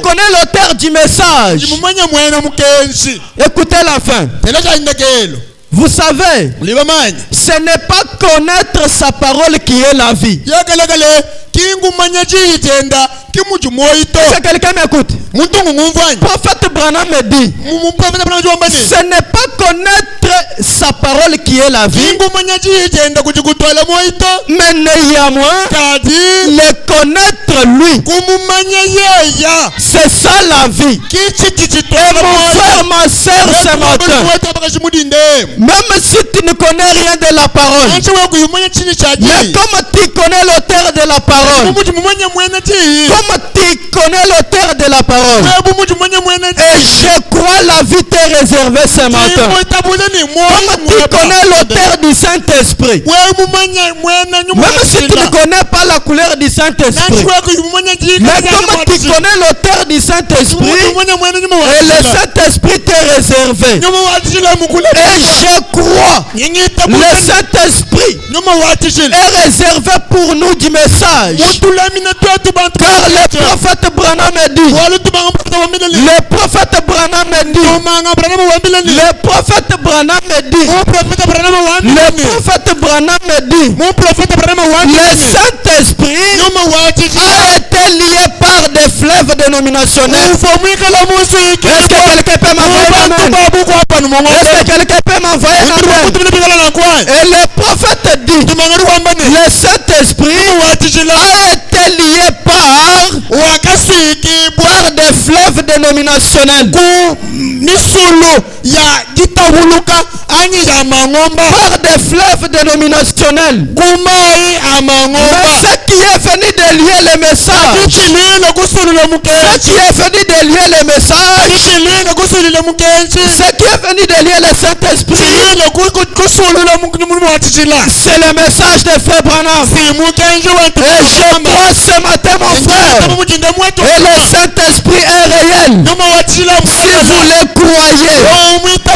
[SPEAKER 2] connais l'auteur du message. Écoutez la fin. Vous savez, ce n'est pas connaître sa parole qui est la vie. C'est quelqu'un m'écoute. Prophète Branham me dit, ce n'est pas connaître sa parole qui est la vie, mais néanmoins le connaître lui. C'est ça la vie. Et mon frère, ma soeur, ce matin, même si tu ne connais rien de la parole, mais comme tu connais l'auteur de la parole, comme tu connais l'auteur de la parole, et je crois la vie t'est réservée ce matin. Comme tu connais l'auteur du Saint-Esprit, même si tu ne connais pas la couleur du Saint-Esprit, mais comme tu connais l'auteur du Saint-Esprit, et le Saint-Esprit t'est réservé, et je crois le Saint-Esprit est réservé pour nous du message, car le prophète Branham dit, le prophète Branham dit, le prophète Branham dit, le prophète Branham dit, le Saint-Esprit a été lié par des fleuves dénominationnels. Est-ce que quelqu'un peut m'envoyer un amen? Est-ce que quelqu'un peut m'envoyer un amen? Et le prophète dit, le Saint-Esprit a été lié par des fleuves dénominationnels. Par des fleuves dénominationnels. Mais ce qui est venu de lier le message, ce qui est venu de lier le message, ce qui est venu de lier le Saint-Esprit, c'est le message de Frère Branham. Et je crois ce matin, mon frère, et le Saint-Esprit est réel. Si vous le croyez,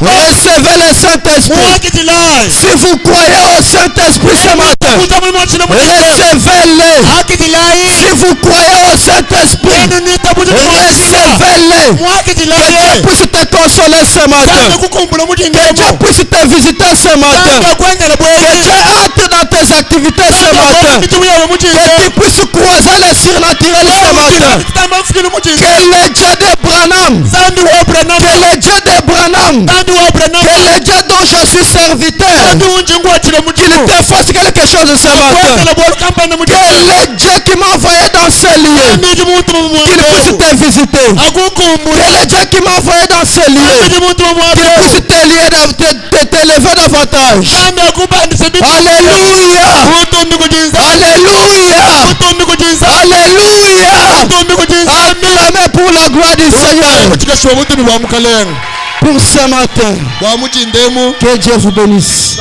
[SPEAKER 2] recevez le Saint-Esprit. Si vous croyez au Saint-Esprit ce matin, recevez-le. Si vous croyez au Saint-Esprit, recevez-le. Que Dieu puisse te consoler ce matin. Que Dieu puisse te visiter ce matin. Que Dieu entre dans tes activités ce matin. Que tu puisses croiser le surnaturel ce matin. Que le Dieu de Branham, que le Dieu de Branham, que le Dieu dont je suis serviteur, qu'il te fasse quelque chose ce matin. Que le Dieu qui m'a envoyé dans ce lieu, qu'il puisse te visiter. Que le Dieu qui m'a envoyé dans ce lieu, qu'il puisse te lever davantage. Alléluia. Alléluia. Alléluia. Amen pour la gloire du Seigneur. Pour ce matin, que Dieu vous bénisse.